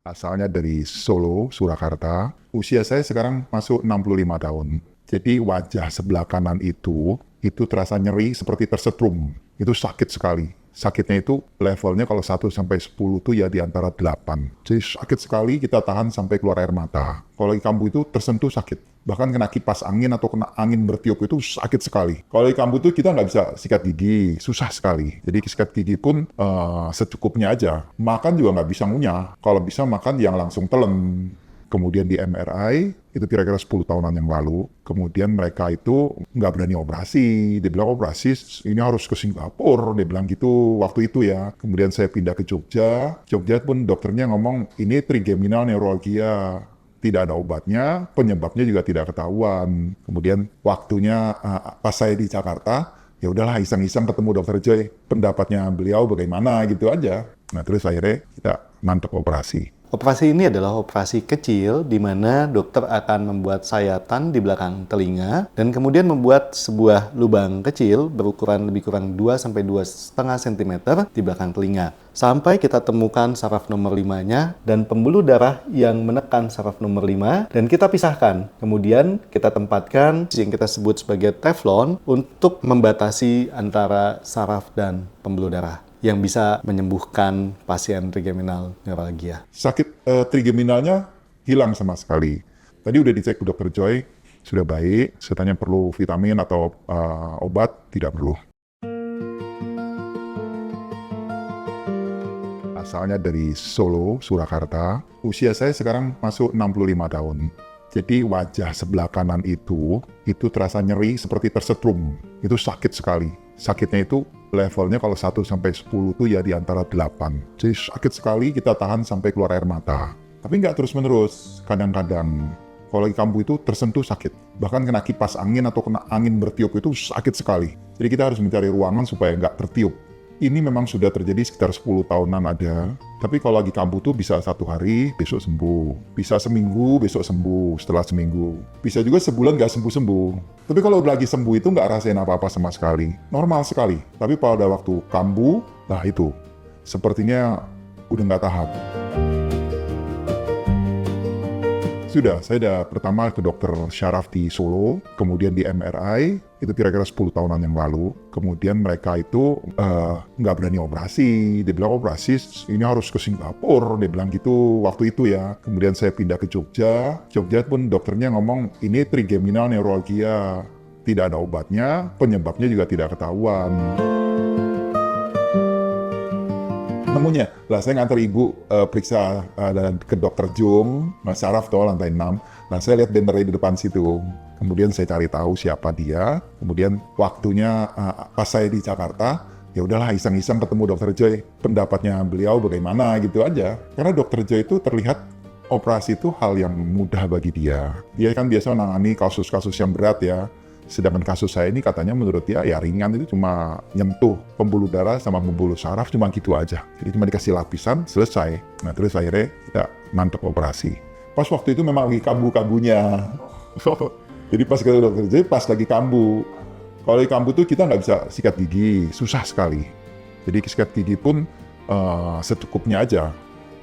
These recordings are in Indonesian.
Asalnya dari Solo, Surakarta. Usia saya sekarang masuk 65 tahun. Jadi wajah sebelah kanan itu terasa nyeri seperti tersetrum. Itu sakit sekali. Sakitnya itu levelnya kalau 1 sampai 10 tuh ya di antara 8. Jadi sakit sekali, kita tahan sampai keluar air mata. Kalau lagi kambuh itu tersentuh sakit. Bahkan kena kipas angin atau kena angin bertiup itu sakit sekali. Kalau lagi kambuh itu kita nggak bisa sikat gigi, susah sekali. Jadi sikat gigi pun secukupnya aja. Makan juga nggak bisa ngunyah. Kalau bisa makan yang langsung telen. Kemudian di MRI, itu kira-kira 10 tahunan yang lalu. Kemudian mereka itu nggak berani operasi. Dia bilang operasi ini harus ke Singapura. Dia bilang gitu waktu itu ya. Kemudian saya pindah ke Jogja. Jogja pun dokternya ngomong, ini trigeminal neuralgia. Tidak ada obatnya, penyebabnya juga tidak ketahuan. Kemudian waktunya pas saya di Jakarta, ya udahlah iseng-iseng ketemu dokter Joy. Pendapatnya beliau bagaimana gitu aja. Nah terus akhirnya kita mantap operasi. Operasi ini adalah operasi kecil di mana dokter akan membuat sayatan di belakang telinga dan kemudian membuat sebuah lubang kecil berukuran lebih kurang 2-2,5 cm di belakang telinga. Sampai kita temukan saraf nomor 5-nya dan pembuluh darah yang menekan saraf nomor 5 dan kita pisahkan. Kemudian kita tempatkan yang kita sebut sebagai teflon untuk membatasi antara saraf dan pembuluh darah yang bisa menyembuhkan pasien trigeminal neuralgia. Sakit trigeminalnya hilang sama sekali. Tadi udah dicek ke dokter Joy, sudah baik. Saya tanya perlu vitamin atau obat, tidak perlu. Asalnya dari Solo, Surakarta. Usia saya sekarang masuk 65 tahun. Jadi wajah sebelah kanan itu terasa nyeri seperti tersetrum. Itu sakit sekali. Sakitnya itu levelnya kalau 1-10 tuh ya di antara 8. Jadi sakit sekali, kita tahan sampai keluar air mata. Tapi nggak terus-menerus. Kadang-kadang kalau lagi kambuh itu tersentuh sakit. Bahkan kena kipas angin atau kena angin bertiup itu sakit sekali. Jadi kita harus mencari ruangan supaya nggak tertiup. Ini memang sudah terjadi sekitar 10 tahunan ada. Tapi kalau lagi kambuh tuh bisa 1 hari, besok sembuh. Bisa seminggu, besok sembuh. Setelah seminggu. Bisa juga sebulan nggak sembuh-sembuh. Tapi kalau lagi sembuh itu nggak rasain apa-apa sama sekali. Normal sekali. Tapi pada waktu kambuh, nah itu. Sepertinya udah nggak tahan. Sudah, saya udah pertama ke dokter syaraf di Solo, kemudian di MRI, itu kira-kira 10 tahunan yang lalu. Kemudian mereka itu nggak berani operasi. Dia bilang operasi ini harus ke Singapura. Dia bilang gitu waktu itu ya. Kemudian saya pindah ke Jogja. Jogja pun dokternya ngomong ini trigeminal neuralgia. Tidak ada obatnya, penyebabnya juga tidak ketahuan. Nemunya lah saya nganter ibu periksa ke dokter Jung, Mas Saraf tuh lantai 6. Nah saya lihat bannernya di depan situ. Kemudian saya cari tahu siapa dia. Kemudian waktunya pas saya di Jakarta, ya udahlah iseng-iseng ketemu dokter Joy. Pendapatnya beliau bagaimana gitu aja. Karena dokter Joy itu terlihat operasi itu hal yang mudah bagi dia. Dia kan biasa menangani kasus-kasus yang berat ya. Sedangkan kasus saya ini katanya menurut dia ya ringan, itu cuma nyentuh pembuluh darah sama pembuluh saraf cuma gitu aja. Jadi cuma dikasih lapisan, selesai. Nah terus akhirnya kita mantap operasi. Pas waktu itu memang lagi kambuh-kambuhnya. Jadi pas ke dokter, jadi pas lagi kambuh. Kalau lagi kambuh tuh kita nggak bisa sikat gigi, susah sekali. Jadi sikat gigi pun secukupnya aja.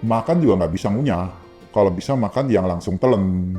Makan juga nggak bisa ngunyah. Kalau bisa makan yang langsung telen.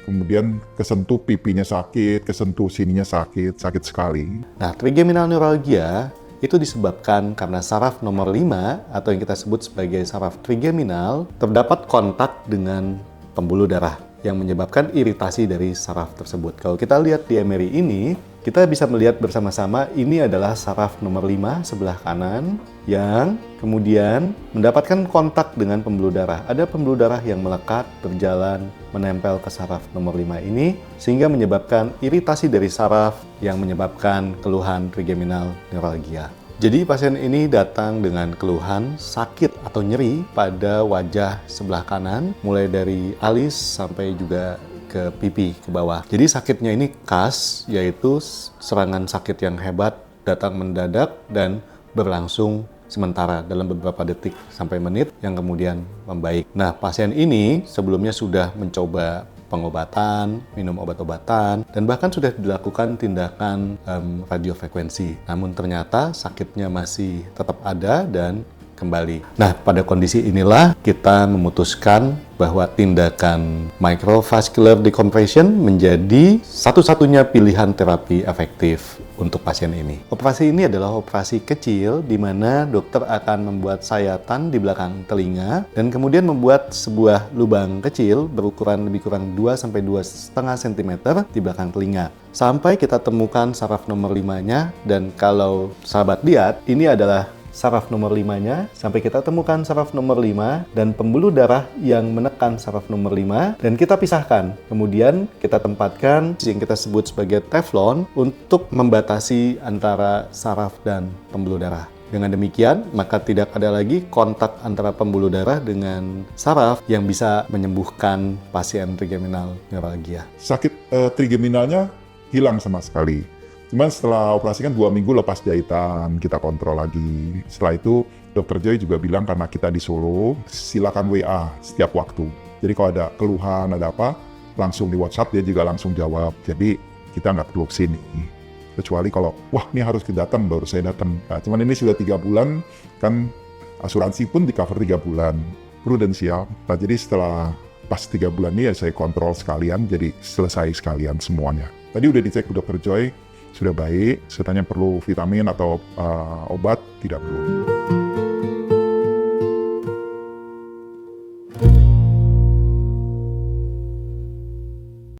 Kemudian kesentuh pipinya sakit, kesentuh sininya sakit, sakit sekali. Nah, trigeminal neuralgia itu disebabkan karena saraf nomor 5 atau yang kita sebut sebagai saraf trigeminal terdapat kontak dengan pembuluh darah yang menyebabkan iritasi dari saraf tersebut. Kalau kita lihat di MRI ini, kita bisa melihat bersama-sama ini adalah saraf nomor 5 sebelah kanan yang kemudian mendapatkan kontak dengan pembuluh darah. Ada pembuluh darah yang melekat, berjalan, menempel ke saraf nomor 5 ini sehingga menyebabkan iritasi dari saraf yang menyebabkan keluhan trigeminal neuralgia. Jadi pasien ini datang dengan keluhan sakit atau nyeri pada wajah sebelah kanan mulai dari alis sampai juga ke pipi ke bawah. Jadi sakitnya ini khas, yaitu serangan sakit yang hebat, datang mendadak dan berlangsung sementara dalam beberapa detik sampai menit yang kemudian membaik. Nah, pasien ini sebelumnya sudah mencoba pengobatan, minum obat-obatan, dan bahkan sudah dilakukan tindakan radiofrekuensi. Namun ternyata sakitnya masih tetap ada dan kembali. Nah, pada kondisi inilah kita memutuskan bahwa tindakan microvascular decompression menjadi satu-satunya pilihan terapi efektif untuk pasien ini. Operasi ini adalah operasi kecil di mana dokter akan membuat sayatan di belakang telinga dan kemudian membuat sebuah lubang kecil berukuran lebih kurang 2-2,5 cm di belakang telinga. Sampai kita temukan saraf nomor 5-nya, dan kalau sahabat lihat, ini adalah saraf nomor 5-nya, sampai kita temukan saraf nomor 5 dan pembuluh darah yang menekan saraf nomor 5, dan kita pisahkan. Kemudian kita tempatkan yang kita sebut sebagai teflon untuk membatasi antara saraf dan pembuluh darah. Dengan demikian, maka tidak ada lagi kontak antara pembuluh darah dengan saraf yang bisa menyembuhkan pasien trigeminal neuralgia. Sakit trigeminalnya hilang sama sekali. Cuman setelah operasi kan 2 minggu lepas jahitan, kita kontrol lagi. Setelah itu, Dr. Joy juga bilang karena kita di Solo, silakan WA setiap waktu. Jadi kalau ada keluhan, ada apa, langsung di WhatsApp, dia juga langsung jawab. Jadi kita nggak perlu kesini. Kecuali kalau, wah ini harus datang, baru saya datang. Nah, cuman ini sudah 3 bulan, kan asuransi pun di cover 3 bulan. Prudensial. Nah, jadi setelah pas 3 bulan ini ya saya kontrol sekalian, jadi selesai sekalian semuanya. Tadi udah dicek ke Dr. Joy, sudah baik. Saya tanya perlu vitamin atau obat, tidak perlu.